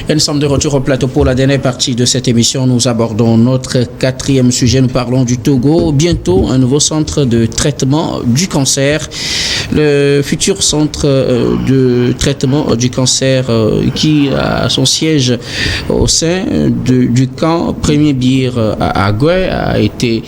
Et nous sommes de retour au plateau pour la dernière partie de cette émission. Nous abordons notre quatrième sujet. Nous parlons du Togo. Bientôt, un nouveau centre de traitement du cancer. Le futur centre de traitement du cancer qui a son siège au sein du camp Premier Bir à Agoué a été,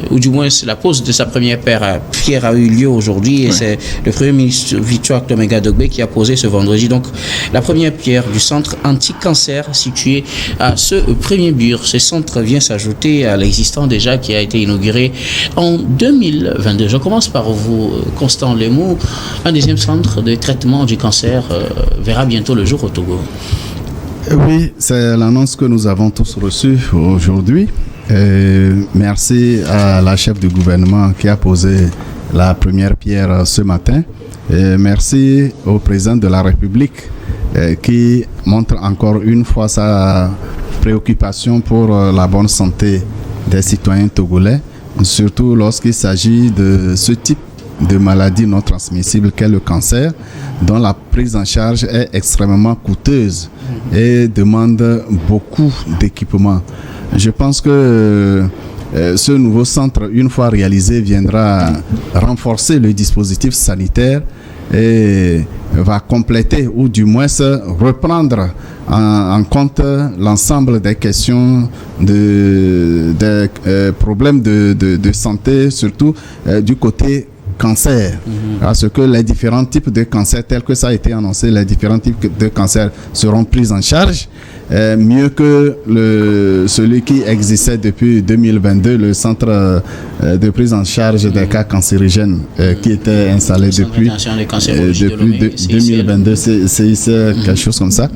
ou du moins la pose de sa première pierre a eu lieu aujourd'hui et c'est le Premier ministre Victoire Tomenga Dogbe qui a posé ce vendredi. Donc la première pierre du centre anti-cancer situé à ce Premier Bir. Ce centre vient s'ajouter à l'existant déjà qui a été inauguré en 2022. Je commence par vous, Constant Lemou. Un deuxième centre de traitement du cancer verra bientôt le jour au Togo. Oui, c'est l'annonce que nous avons tous reçue aujourd'hui. Merci à la chef du gouvernement qui a posé la première pierre ce matin. Et merci au président de la République qui montre encore une fois sa préoccupation pour la bonne santé des citoyens togolais, surtout lorsqu'il s'agit de ce type de maladie non transmissible qu'est le cancer, dont la prise en charge est extrêmement coûteuse et demande beaucoup d'équipements. Je pense que ce nouveau centre, une fois réalisé, viendra renforcer le dispositif sanitaire et va compléter ou du moins reprendre en compte l'ensemble des questions des problèmes de santé, surtout du côté cancer, parce que les différents types de cancers, tels que ça a été annoncé, les différents types de cancers seront pris en charge, mieux que celui qui existait depuis 2022, le centre de prise en charge des cas cancérigènes qui était installé depuis 2022, c'est quelque chose comme ça.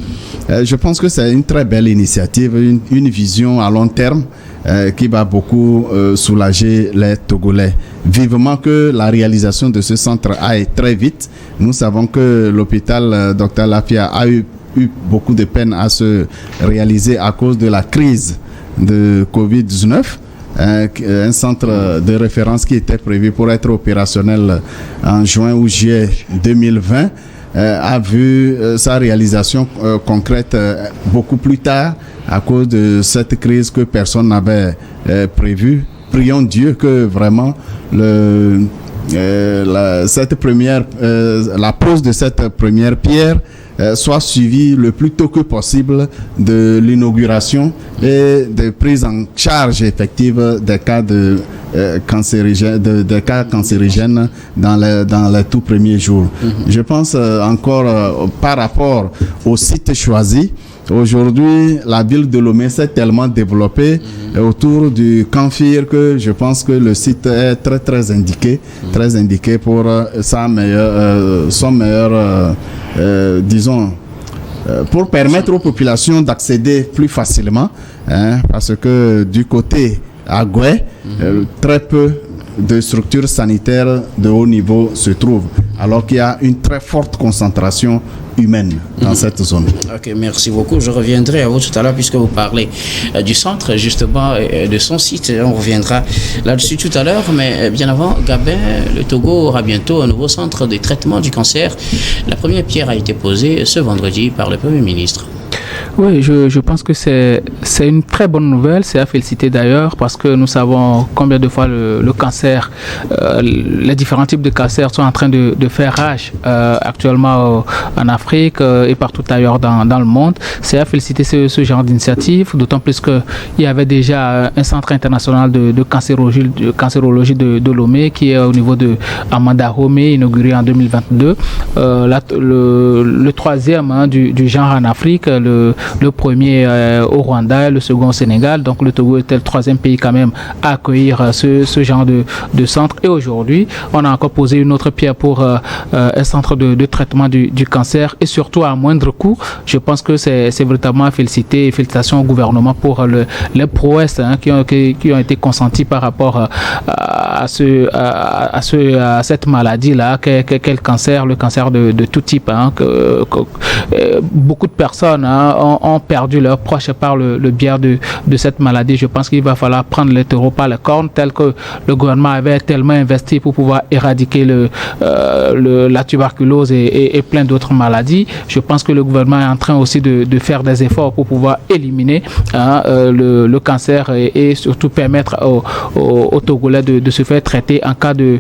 Je pense que c'est une très belle initiative, une vision à long terme qui va beaucoup soulager les Togolais. Vivement que la réalisation de ce centre aille très vite. Nous savons que l'hôpital Dr Lafia a eu beaucoup de peine à se réaliser à cause de la crise de Covid-19. Un centre de référence qui était prévu pour être opérationnel en juin ou juillet 2020 a vu sa réalisation concrète beaucoup plus tard à cause de cette crise que personne n'avait prévue. Prions Dieu que vraiment la pose de cette première pierre soit suivie le plus tôt que possible de l'inauguration et de prise en charge effective des cas cancérigènes dans les tout premiers jours. Je pense encore par rapport au site choisi. Aujourd'hui, la ville de Lomé s'est tellement développée autour du Canfir que je pense que le site est très indiqué pour pour permettre aux populations d'accéder plus facilement, parce que du côté Agoué, très peu de structures sanitaires de haut niveau se trouvent, alors qu'il y a une très forte concentration humaine dans cette zone. Ok, merci beaucoup. Je reviendrai à vous tout à l'heure puisque vous parlez du centre, justement, de son site. On reviendra là-dessus tout à l'heure, mais bien avant, Gabin, le Togo aura bientôt un nouveau centre de traitement du cancer. La première pierre a été posée ce vendredi par le Premier ministre. Oui, je pense que c'est une très bonne nouvelle, c'est à féliciter d'ailleurs parce que nous savons combien de fois le cancer, les différents types de cancers sont en train de faire rage actuellement en Afrique et partout ailleurs dans le monde. C'est à féliciter ce genre d'initiative, d'autant plus qu'il y avait déjà un centre international de cancérologie de Lomé qui est au niveau de Amanda Homé, inauguré en 2022. Le troisième du genre en Afrique, le premier au Rwanda et le second au Sénégal. Donc le Togo était le troisième pays quand même à accueillir ce genre de centre. Et aujourd'hui, on a encore posé une autre pierre pour un centre de traitement du cancer et surtout à moindre coût. Je pense que c'est véritablement à féliciter et félicitations au gouvernement pour les prouesses qui ont été consenties par rapport à cette maladie-là, qu'est le cancer de tout type. Beaucoup de personnes ont perdu leurs proches par le biais de cette maladie. Je pense qu'il va falloir prendre les taureaux par les cornes, tel que le gouvernement avait tellement investi pour pouvoir éradiquer la tuberculose et plein d'autres maladies. Je pense que le gouvernement est en train aussi de faire des efforts pour pouvoir éliminer le cancer et surtout permettre aux Togolais de se faire traiter en cas de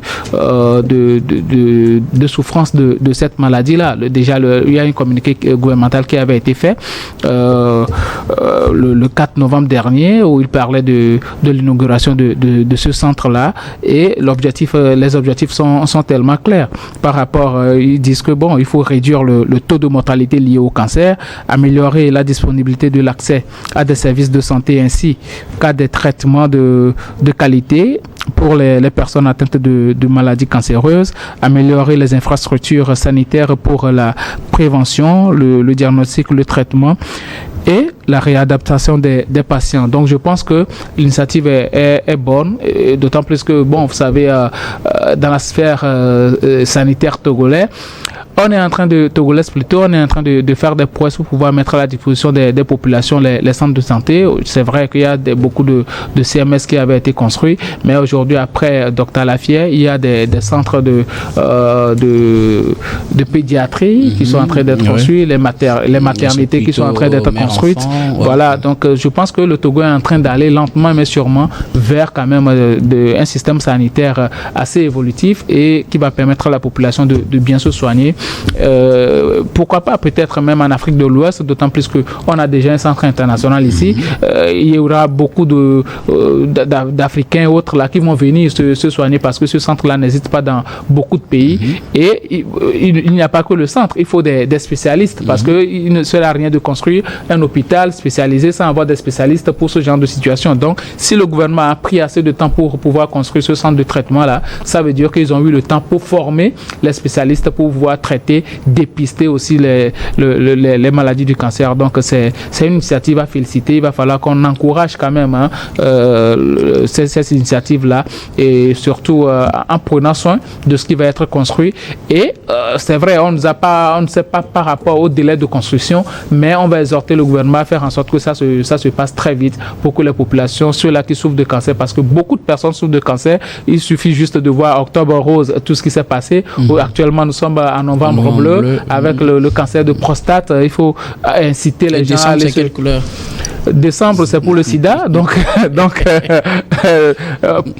souffrance de cette maladie-là. Déjà, il y a un communiqué gouvernemental qui avait été fait le 4 novembre dernier où il parlait de l'inauguration de ce centre-là et les objectifs sont tellement clairs par rapport, ils disent que il faut réduire le taux de mortalité lié au cancer, améliorer la disponibilité de l'accès à des services de santé ainsi qu'à des traitements de qualité pour les personnes atteintes de maladies cancéreuses, améliorer les infrastructures sanitaires pour la prévention, le diagnostic, le traitement et la réadaptation des patients. Donc je pense que l'initiative est bonne, d'autant plus que, vous savez, dans la sphère sanitaire togolaise, on est en train de faire des prouesses pour pouvoir mettre à la disposition des populations les centres de santé. C'est vrai qu'il y a beaucoup de CMS qui avaient été construits, mais aujourd'hui, après Dr Lafié, il y a des centres de pédiatrie qui sont en train d'être construits, les maternités qui sont en train d'être construites. Voilà, donc je pense que le Togo est en train d'aller lentement mais sûrement vers quand même un système sanitaire assez évolutif et qui va permettre à la population de bien se soigner. Pourquoi pas peut-être même en Afrique de l'Ouest, d'autant plus qu'on a déjà un centre international ici. Il y aura beaucoup d'Africains et autres là qui vont venir se soigner parce que ce centre-là n'existe pas dans beaucoup de pays. Et il n'y a pas que le centre, il faut des spécialistes parce qu'il ne sert à rien de construire un hôpital spécialisé sans avoir des spécialistes pour ce genre de situation. Donc, si le gouvernement a pris assez de temps pour pouvoir construire ce centre de traitement-là, ça veut dire qu'ils ont eu le temps pour former les spécialistes pour pouvoir traiter, dépister aussi les maladies du cancer. Donc, c'est une initiative à féliciter. Il va falloir qu'on encourage quand même ces initiatives-là et surtout en prenant soin de ce qui va être construit. Et c'est vrai, on ne sait pas par rapport au délai de construction, mais on va exhorter le gouvernement à faire en sorte que ça se passe très vite pour que les populations, ceux-là qui souffrent de cancer, parce que beaucoup de personnes souffrent de cancer, il suffit juste de voir Octobre Rose, tout ce qui s'est passé. Actuellement, nous sommes en novembre bleu avec le cancer de prostate. Il faut inciter les gens à aller quelle couleur? Décembre, c'est pour le sida. Donc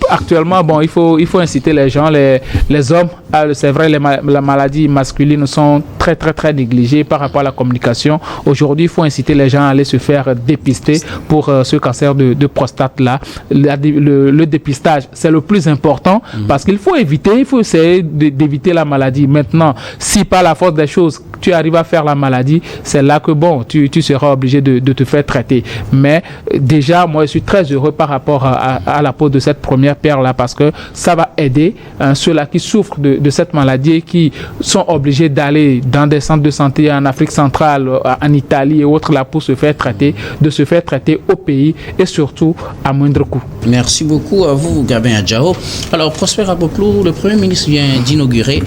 actuellement, il faut inciter les gens, les hommes. C'est vrai, la maladie masculine sont très, très, très négligées par rapport à la communication. Aujourd'hui, il faut inciter les gens à aller se faire dépister pour ce cancer de prostate-là. Le dépistage, c'est le plus important parce qu'il faut essayer d'éviter la maladie. Maintenant, si par la force des choses, tu arrives à faire la maladie, c'est là que tu seras obligé de te faire traiter. Mais déjà, moi, je suis très heureux par rapport à la pose de cette première pierre-là parce que ça va aider ceux-là qui souffrent de cette maladie et qui sont obligés d'aller dans des centres de santé en Afrique centrale, en Italie et autres là pour se faire traiter, de se faire traiter au pays et surtout à moindre coût. Merci beaucoup à vous, Gabin Adjao. Alors, Prosper Aboklou, le Premier ministre vient d'inaugurer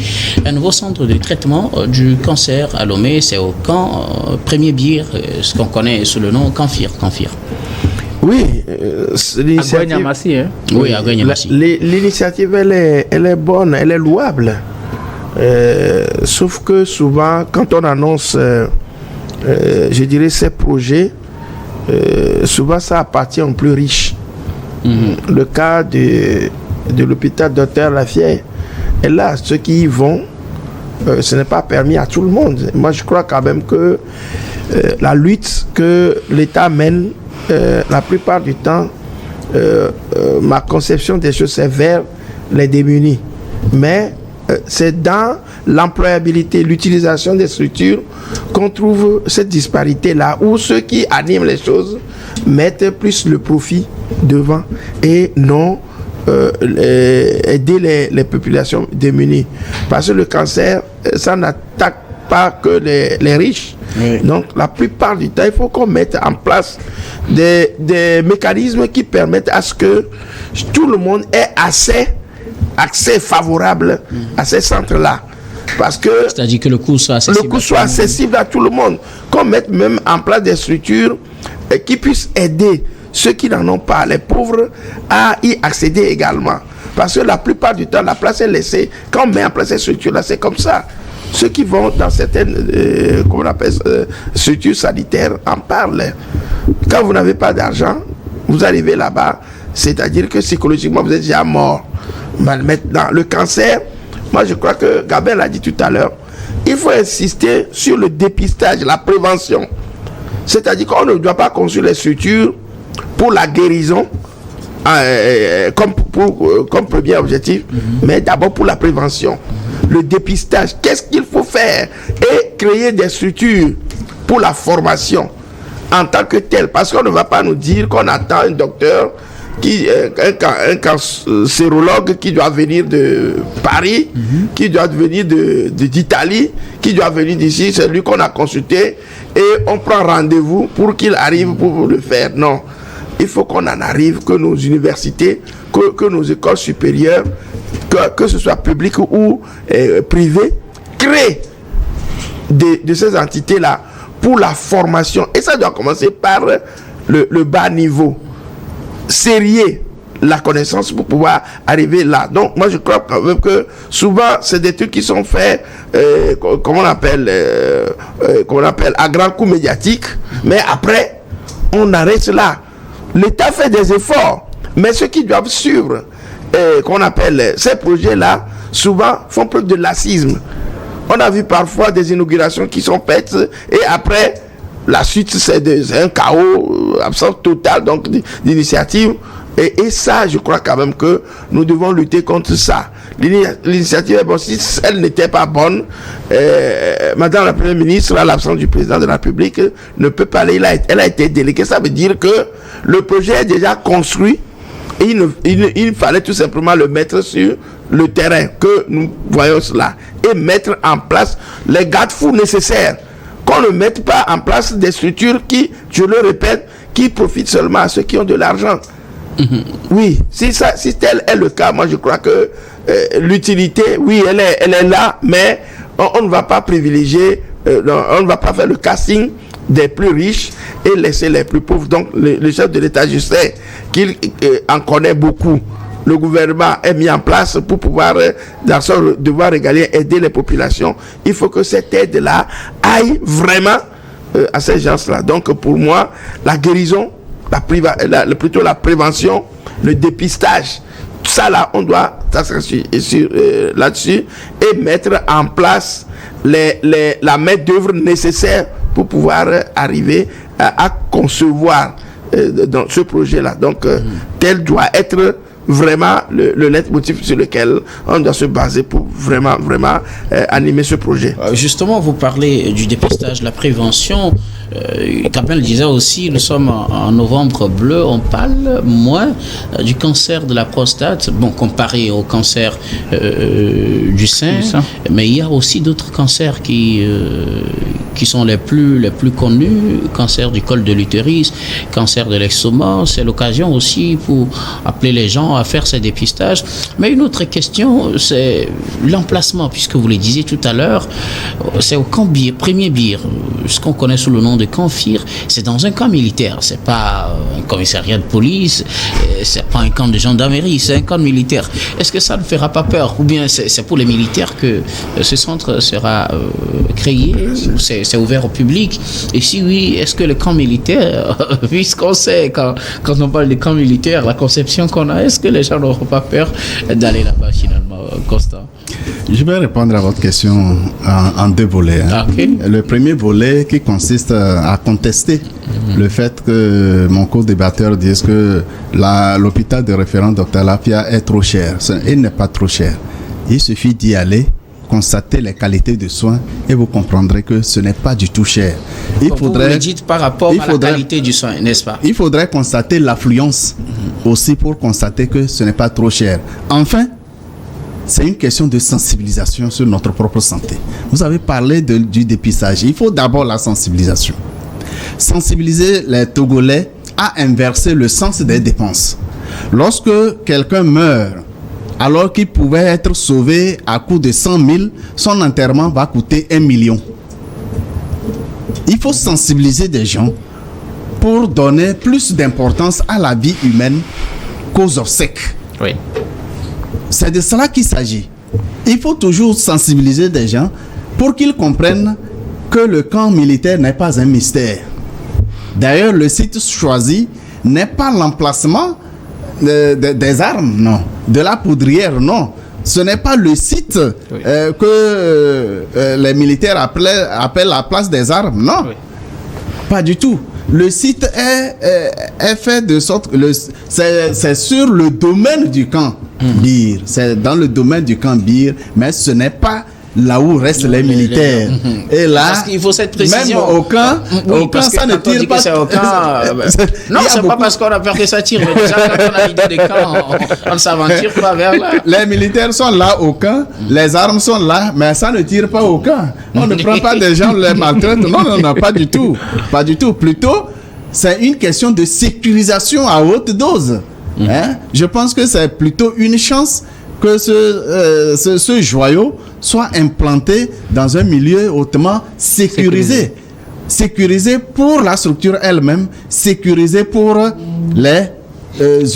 un nouveau centre de traitement du cancer à Lomé. C'est au camp Premier Bir, ce qu'on connaît sous le nom Canfir. Oui, l'initiative, l'initiative elle est bonne, elle est louable. Sauf que souvent, quand on annonce, je dirais, ces projets, souvent ça appartient aux plus riches. Le cas de l'hôpital Dr Lafié, et là, ceux qui y vont, ce n'est pas permis à tout le monde. Moi, je crois quand même que la lutte que l'État mène, la plupart du temps, ma conception des choses, c'est vers les démunis. Mais c'est dans l'employabilité, l'utilisation des structures qu'on trouve cette disparité-là, où ceux qui animent les choses mettent plus le profit devant et non aider les populations démunies. Parce que le cancer, ça n'attaque pas que les riches. Oui. Donc, la plupart du temps, il faut qu'on mette en place des mécanismes qui permettent à ce que tout le monde ait accès favorable à ces centres-là. Parce que c'est-à-dire que le coût soit accessible à tout le monde. Qu'on mette même en place des structures qui puissent aider ceux qui n'en ont pas, les pauvres, à y accéder également. Parce que la plupart du temps, la place est laissée. Quand on met en place ces structures-là, c'est comme ça. Ceux qui vont dans certaines structures sanitaires en parlent. Quand vous n'avez pas d'argent, vous arrivez là-bas, c'est-à-dire que psychologiquement, vous êtes déjà mort. Maintenant, le cancer, moi je crois que Gabriel l'a dit tout à l'heure, il faut insister sur le dépistage, la prévention. C'est-à-dire qu'on ne doit pas construire les structures pour la guérison, comme premier objectif, mais d'abord pour la prévention. Le dépistage, qu'est-ce qu'il faut faire? Et créer des structures pour la formation en tant que telle, parce qu'on ne va pas nous dire qu'on attend un docteur, un cancérologue qui doit venir de Paris, qui doit venir d'Italie, qui doit venir d'ici, c'est lui qu'on a consulté, et on prend rendez-vous pour qu'il arrive pour le faire. Non, il faut qu'on en arrive, que nos universités, que nos écoles supérieures, que ce soit public ou privé, créent de ces entités-là pour la formation. Et ça doit commencer par le bas niveau. Sérieux la connaissance pour pouvoir arriver là. Donc moi je crois quand même que souvent c'est des trucs qui sont faits comment on appelle à grand coup médiatique, mais après on arrête là. L'État fait des efforts, mais ceux qui doivent suivre qu'on appelle ces projets là souvent font preuve de laxisme. On a vu parfois des inaugurations qui sont faites et après la suite c'est un chaos, absence totale donc d'initiative. Et ça, je crois quand même que nous devons lutter contre ça. L'initiative est bonne. Si elle n'était pas bonne, Madame la Première ministre, à l'absence du président de la République, ne peut pas aller. Elle a été déléguée. Ça veut dire que le projet est déjà construit et il fallait tout simplement le mettre sur le terrain, que nous voyons cela, et mettre en place les garde-fous nécessaires. Qu'on ne mette pas en place des structures qui, je le répète, qui profitent seulement à ceux qui ont de l'argent. Oui, si tel est le cas, moi je crois que l'utilité, oui, elle est là, mais on ne va pas privilégier, on ne va pas faire le casting des plus riches et laisser les plus pauvres. Donc le chef de l'État, je sais qu'il en connaît beaucoup. Le gouvernement est mis en place pour pouvoir, dans son devoir régalien, aider les populations. Il faut que cette aide-là aille vraiment à ces gens-là. Donc pour moi, la guérison, plutôt la prévention, le dépistage, tout ça là, on doit s'assurer là-dessus et mettre en place la main-d'œuvre nécessaire pour pouvoir arriver à concevoir dans ce projet-là. Donc, tel doit être vraiment le leitmotiv sur lequel on doit se baser pour vraiment animer ce projet. Justement, vous parlez du dépistage, de la prévention. Capel disait aussi, nous sommes en novembre bleu, on parle moins du cancer de la prostate, bon, comparé au cancer du sein, mais il y a aussi d'autres cancers qui sont les plus connus, cancer du col de l'utérus, cancer de l'estomac. C'est l'occasion aussi pour appeler les gens à faire ces dépistages. Mais une autre question, c'est l'emplacement, puisque vous le disiez tout à l'heure, c'est au camp Premier Bir, ce qu'on connaît sous le nom de camp FIR. C'est dans un camp militaire, c'est pas un commissariat de police, c'est pas un camp de gendarmerie, c'est un camp militaire. Est-ce que ça ne fera pas peur, ou bien c'est pour les militaires que ce centre sera créé, ou c'est ouvert au public? Et si oui, est-ce que le camp militaire, puisqu'on sait quand on parle des camps militaires, la conception qu'on a, est-ce que les gens n'auront pas peur d'aller là-bas finalement, Constant? Je vais répondre à votre question en deux volets. Okay. Le premier volet qui consiste à contester le fait que mon co-débatteur dise que l'hôpital de référence Dr Lafia est trop cher. Il n'est pas trop cher. Il suffit d'y aller, constater les qualités de soins et vous comprendrez que ce n'est pas du tout cher. Vous le dites par rapport à la qualité du soin, n'est-ce pas? Il faudrait constater l'affluence aussi pour constater que ce n'est pas trop cher. Enfin, c'est une question de sensibilisation sur notre propre santé. Vous avez parlé du dépistage. Il faut d'abord la sensibilisation. Sensibiliser les Togolais à inverser le sens des dépenses. Lorsque quelqu'un meurt alors qu'il pouvait être sauvé à coût de 100 000, son enterrement va coûter 1 million. Il faut sensibiliser des gens pour donner plus d'importance à la vie humaine qu'aux obsèques. Oui. C'est de cela qu'il s'agit. Il faut toujours sensibiliser des gens pour qu'ils comprennent que le camp militaire n'est pas un mystère. D'ailleurs, le site choisi n'est pas l'emplacement des armes, non. De la poudrière, non. Ce n'est pas le site que les militaires appellent la place des armes, non. Oui. Pas du tout. Le site est fait de sorte que c'est sur le domaine du camp Bir. C'est dans le domaine du camp Bir, mais ce n'est pas là où restent les militaires. Et là, parce qu'il faut cette précision. Même au camp, ça ne tire pas. Non, c'est pas parce qu'on a peur que ça tire. Mais déjà, quand on a l'idée des camps, on ne s'aventure pas vers là. Les militaires sont là au camp, les armes sont là, mais ça ne tire pas au camp. On ne prend pas des gens, les maltraite. Non, pas du tout. Pas du tout. Plutôt, c'est une question de sécurisation à haute dose. Hein? Je pense que c'est plutôt une chance que ce joyau soit implanté dans un milieu hautement sécurisé. Sécurisé pour la structure elle-même, sécurisé pour les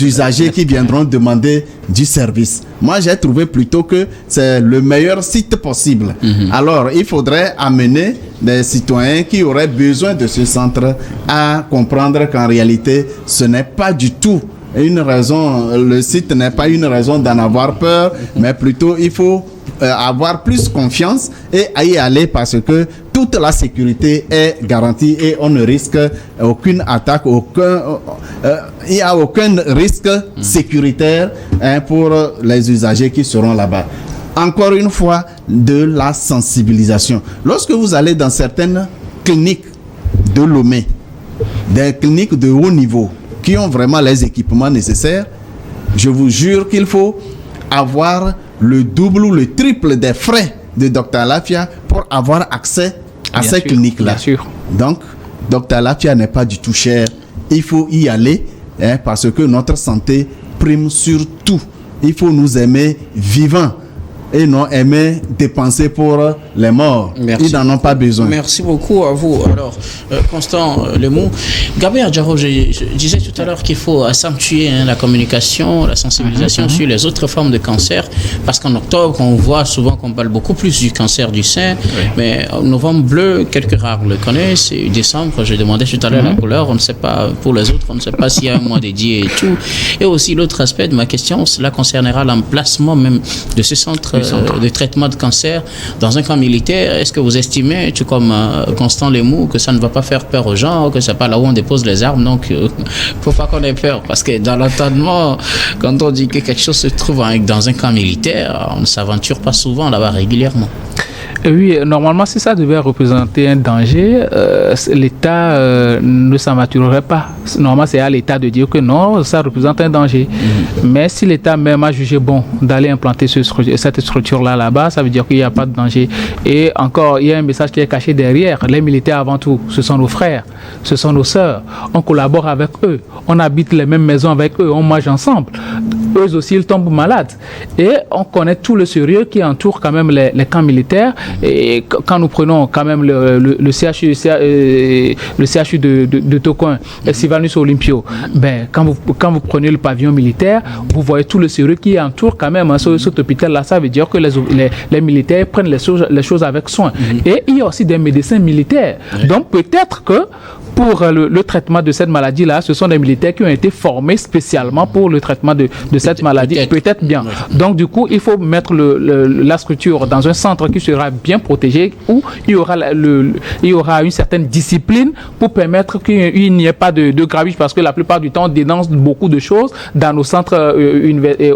usagers qui viendront demander du service. Moi, j'ai trouvé plutôt que c'est le meilleur site possible. Alors, il faudrait amener des citoyens qui auraient besoin de ce centre à comprendre qu'en réalité, ce n'est pas du tout une raison, le site n'est pas une raison d'en avoir peur, mais plutôt il faut avoir plus confiance et y aller parce que toute la sécurité est garantie et on ne risque aucune attaque, il n'y a aucun risque sécuritaire pour les usagers qui seront là-bas. Encore une fois, de la sensibilisation. Lorsque vous allez dans certaines cliniques de Lomé, des cliniques de haut niveau, qui ont vraiment les équipements nécessaires, je vous jure qu'il faut avoir le double ou le triple des frais de Dr Lafia pour avoir accès à ces cliniques-là. Bien sûr. Donc, Dr Lafia n'est pas du tout cher. Il faut y aller parce que notre santé prime sur tout. Il faut nous aimer vivants et non aimer dépenser pour les morts. Merci. Ils n'en ont pas besoin. Merci beaucoup à vous. Alors, Constant Lemou, Gabriel Adjaro, je disais tout à l'heure qu'il faut accentuer la communication, la sensibilisation sur les autres formes de cancer, parce qu'en octobre, on voit souvent qu'on parle beaucoup plus du cancer du sein, mais en novembre bleu, quelques rares le connaissent, et décembre, je demandais tout à l'heure la couleur, on ne sait pas, pour les autres, on ne sait pas s'il y a un mois dédié et tout. Et aussi, l'autre aspect de ma question, cela concernera l'emplacement même de ce centre de traitement de cancer dans un camp militaire. Est-ce que vous estimez, tout comme Constant Lemou, que ça ne va pas faire peur aux gens, que c'est pas là où on dépose les armes, donc faut pas qu'on ait peur, parce que dans l'entendement, quand on dit que quelque chose se trouve dans un camp militaire, on ne s'aventure pas souvent là-bas régulièrement. Oui, normalement, si ça devait représenter un danger, l'État ne s'aventurerait pas. Normalement, c'est à l'État de dire que non, ça représente un danger. Mais si l'État même a jugé bon d'aller implanter cette structure-là là-bas, ça veut dire qu'il n'y a pas de danger. Et encore, il y a un message qui est caché derrière. Les militaires, avant tout, ce sont nos frères, ce sont nos sœurs. On collabore avec eux, on habite les mêmes maisons avec eux, on mange ensemble. Eux aussi, ils tombent malades. Et on connaît tout le sérieux qui entoure quand même les camps militaires. Et quand nous prenons quand même le CHU de Tokoin, Sylvanus Olympio, ben, quand vous prenez le pavillon militaire, vous voyez tout le sérieux qui entoure quand même cet hôpital-là. Ça veut dire que les militaires prennent les choses avec soin. Et il y a aussi des médecins militaires. Donc peut-être que pour le traitement de cette maladie-là, ce sont des militaires qui ont été formés spécialement pour le traitement de cette maladie. Peut-être bien. Donc du coup, il faut mettre la structure dans un centre qui sera bien protégé, où il y aura une certaine discipline pour permettre qu'il n'y ait pas de gravitage, parce que la plupart du temps, on dénonce beaucoup de choses dans nos centres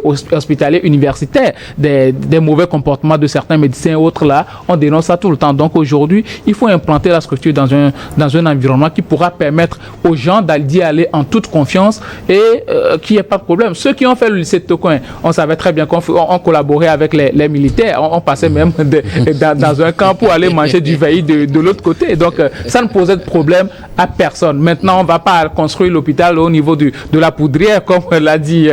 hospitaliers universitaires, des mauvais comportements de certains médecins et autres là, on dénonce ça tout le temps. Donc aujourd'hui, il faut implanter la structure dans un environnement qui pourra permettre aux gens d'y aller en toute confiance et qu'il n'y ait pas de problème. Ceux qui ont fait le lycée de Tokoin, on savait très bien qu'on collaborait avec les militaires. On passait même dans un camp pour aller manger du veille de l'autre côté. Donc, ça ne posait de problème à personne. Maintenant, on ne va pas construire l'hôpital au niveau de la Poudrière, comme l'a dit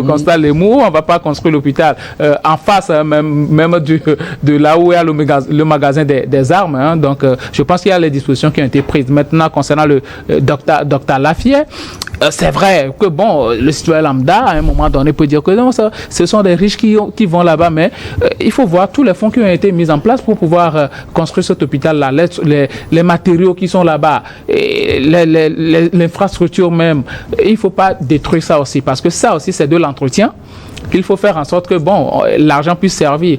Constant Lemou. On ne va pas construire l'hôpital en face même de là où il y a le magasin des armes. Hein. Donc, je pense qu'il y a les dispositions qui ont été prises. Maintenant, concernant le docteur Lafier, c'est vrai que le citoyen lambda, à un moment donné, peut dire que non, ce sont des riches qui vont là-bas, mais il faut voir tous les fonds qui ont été mis en place pour pouvoir construire cet hôpital-là, les matériaux qui sont là-bas, et l'infrastructure même. Il ne faut pas détruire ça aussi, parce que ça aussi, c'est de l'entretien. Il faut faire en sorte que l'argent puisse servir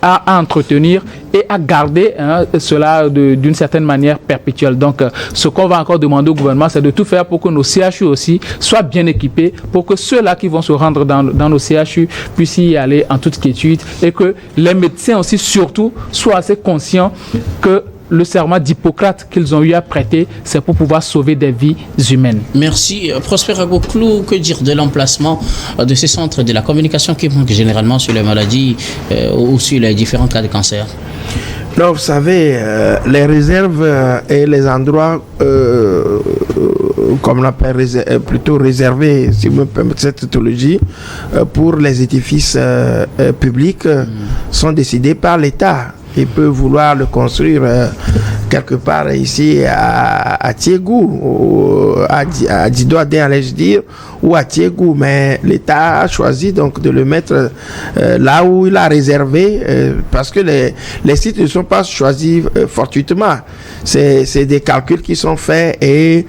à entretenir et à garder cela d'une certaine manière perpétuelle. Donc, ce qu'on va encore demander au gouvernement, c'est de tout faire pour que nos CHU aussi soient bien équipés, pour que ceux-là qui vont se rendre dans nos CHU puissent y aller en toute quiétude et que les médecins aussi, surtout, soient assez conscients que le serment d'Hippocrate qu'ils ont eu à prêter, c'est pour pouvoir sauver des vies humaines. Merci. Prosper Agoclou, que dire de l'emplacement de ces centres de la communication qui manquent généralement sur les maladies ou sur les différents cas de cancer? Non, vous savez, les réserves et les endroits, comme on appelle plutôt réservés, si vous me permettez cette tautologie, pour les édifices publics sont décidés par l'État. Il peut vouloir le construire quelque part ici à Tiégou, à Didoadé, allais-je dire, ou à Tiégou, mais l'État a choisi donc de le mettre là où il a réservé, parce que les sites ne sont pas choisis fortuitement. C'est des calculs qui sont faits et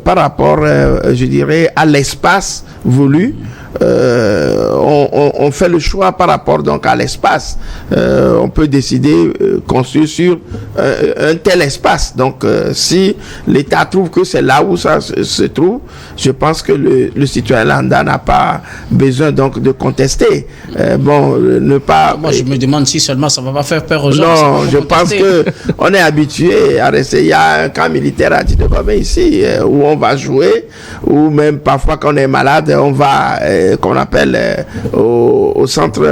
par rapport, je dirais, à l'espace voulu, on fait le choix par rapport donc à l'espace. On peut décider construire sur un tel espace. Donc, si l'État trouve que c'est là où ça se trouve, je pense que le citoyen lambda n'a pas besoin donc de contester. Ne pas. Moi, je me demande si seulement ça va pas faire peur aux gens. Non, je pense que on est habitué à rester. Il y a un camp militaire à Titokobé ici où on va jouer, ou même parfois quand on est malade, on va qu'on appelle au centre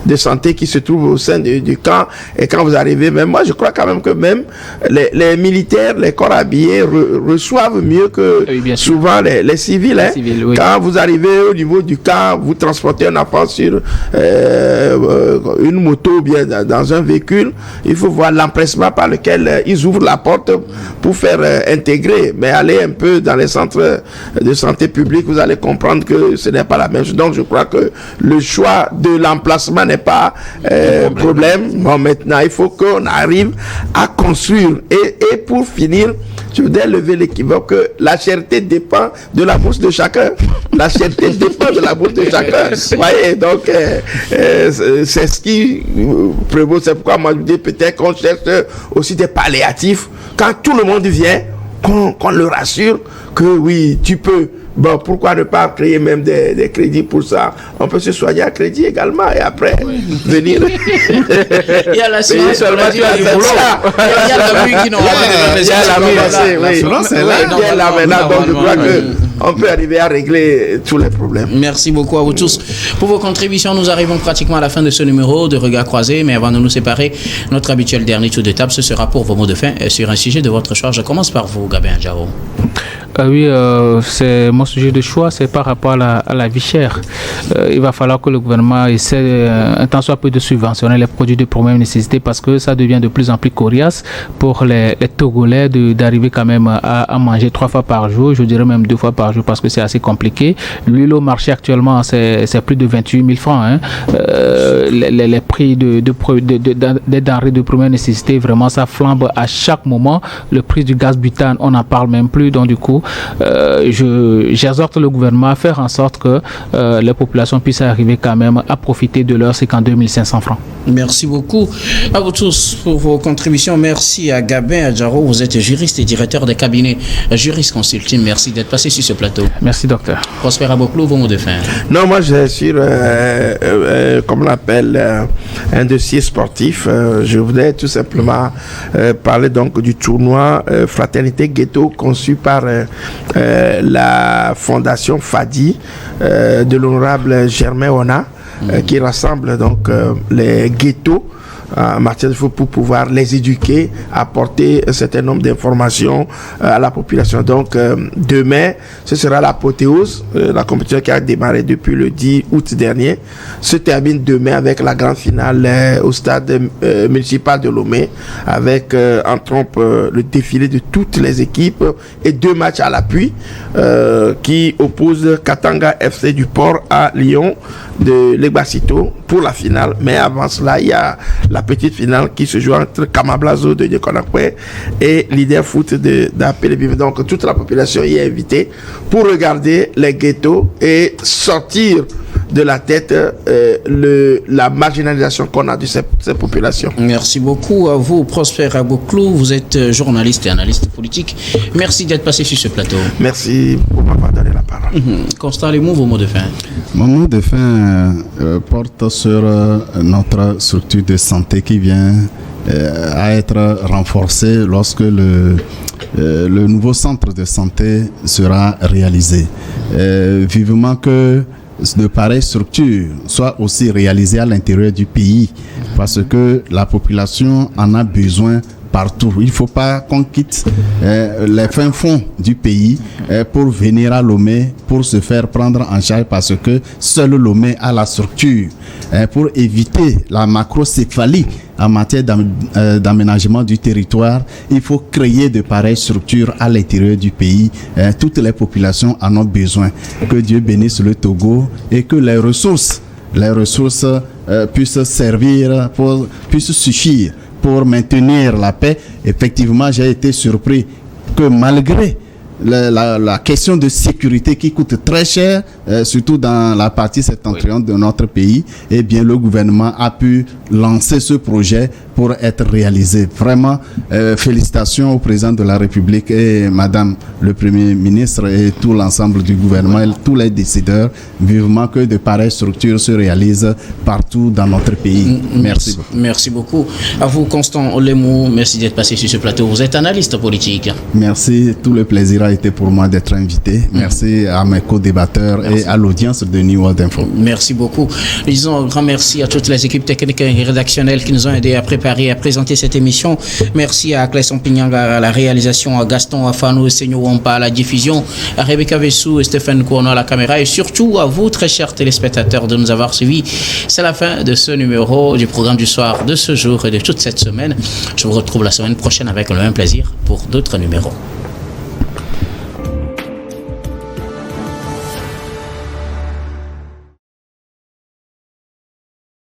de santé qui se trouve au sein du camp. Et quand vous arrivez, même moi je crois quand même que même les militaires, les corps habillés reçoivent mieux que souvent les civils. Les civils, oui. Quand vous arrivez au niveau du camp, vous transportez un enfant sur une moto ou bien dans un véhicule, il faut voir l'empressement par lequel ils ouvrent la porte pour faire intégrer. Mais allez un peu dans les centres de santé publique, vous allez comprendre que ce n'est pas la même chose. Donc je crois que le choix de l'emplacement n'est pas problème. Bon, maintenant il faut qu'on arrive à construire. Et pour finir, je voudrais lever l'équivoque que la cherté dépend de la bourse de chacun. La cherté dépend de la bourse de chacun. Voyez, donc c'est ce qui prévaut. C'est pourquoi moi je dis peut-être qu'on cherche aussi des palliatifs. Quand tout le monde vient, qu'on le rassure que oui, tu peux. Bon, pourquoi ne pas créer même des crédits pour ça? On peut se soigner à crédit également et après venir. Il y a l'assurance seulement qui a du boulot. Il y a la mue qui n'aura pas de maison. L'assurance est là maintenant. Donc je crois que on peut arriver à régler tous les problèmes. Merci beaucoup à vous tous pour vos contributions. Nous arrivons pratiquement à la fin de ce numéro de Regards croisés, mais avant de nous séparer, notre habituel dernier tour de table, ce sera pour vos mots de fin sur un sujet de votre choix. Je commence par vous, Gabin Adjaro. Oui, c'est mon sujet de choix, c'est par rapport à la vie chère. Il va falloir que le gouvernement essaie un tant soit peu de subventionner les produits de première nécessité parce que ça devient de plus en plus coriace pour les Togolais d'arriver quand même à manger 3 fois par jour, je dirais même 2 fois par jour parce que c'est assez compliqué. L'huile au marché actuellement, c'est plus de 28 000 francs. Hein. Les prix des denrées de première nécessité, vraiment ça flambe à chaque moment. Le prix du gaz butane, on n'en parle même plus, donc du coup, tout, j'exhorte le gouvernement à faire en sorte que les populations puissent arriver quand même à profiter de leurs 52 500 francs. Merci beaucoup à vous tous pour vos contributions. Merci à Gabin Adjaro, vous êtes juriste et directeur des cabinets Juris Consulting. Merci d'être passé sur ce plateau. Merci, docteur. Prosper Aboclou, vos mots de fin. Non, moi, je suis comme on l'appelle, un dossier sportif. Je voulais tout simplement parler donc du tournoi Fraternité Ghetto conçu par la fondation Fadi de l'honorable Germain Ona, qui rassemble donc les ghettos en matière de foot pour pouvoir les éduquer, apporter un certain nombre d'informations à la population. Donc demain, ce sera l'apothéose. La compétition qui a démarré depuis le 10 août dernier se termine demain avec la grande finale au stade municipal de Lomé, avec en trompe le défilé de toutes les équipes et 2 matchs à l'appui qui opposent Katanga FC du Port à Lyon de Legbasito pour la finale. Mais avant cela, il y a la petite finale qui se joue entre Kamablazo de Diekonakwe et Leader Foot d'Apelébim. Donc toute la population y est invitée pour regarder les ghettos et sortir de la tête la marginalisation qu'on a de ces populations. Merci beaucoup à vous, Prosper Aboclou. Vous êtes journaliste et analyste politique. Merci d'être passé sur ce plateau. Merci pour m'avoir donné la parole. Constant Lemou, vos mots de fin. Mon mot de fin porte sur notre structure de santé qui vient à être renforcée lorsque le nouveau centre de santé sera réalisé. Vivement que de pareilles structures soient aussi réalisées à l'intérieur du pays, parce que la population en a besoin partout. Il ne faut pas qu'on quitte les fins fonds du pays pour venir à Lomé pour se faire prendre en charge, parce que seul Lomé a la structure pour éviter la macrocéphalie en matière d'aménagement du territoire. Il faut créer de pareilles structures à l'intérieur du pays. Toutes les populations en ont besoin. Que Dieu bénisse le Togo et que les ressources puissent servir, puissent suffire pour maintenir la paix. Effectivement, j'ai été surpris que malgré la question de sécurité qui coûte très cher, surtout dans la partie septentrionale de notre pays, eh bien, le gouvernement a pu lancer ce projet pour être réalisé. Vraiment, félicitations au président de la République et Madame le Premier ministre et tout l'ensemble du gouvernement et tous les décideurs. Vivement que de pareilles structures se réalisent partout dans notre pays. Merci beaucoup. Merci beaucoup. À vous, Constant Lemou, merci d'être passé sur ce plateau. Vous êtes analyste politique. Merci. Tout le plaisir a été pour moi d'être invité. Merci à mes co-débatteurs et à l'audience de New World Info. Merci beaucoup. Disons un grand merci à toutes les équipes techniques et rédactionnelles qui nous ont aidés à préparer et à présenter cette émission. Merci à Clesson Pignanga à la réalisation, à Gaston Afano, Senyo Wampa à la diffusion, à Rebecca Vessou et Stéphane Courneau à la caméra, et surtout à vous, très chers téléspectateurs, de nous avoir suivis. C'est la fin de ce numéro du programme du soir de ce jour et de toute cette semaine. Je vous retrouve la semaine prochaine avec le même plaisir pour d'autres numéros.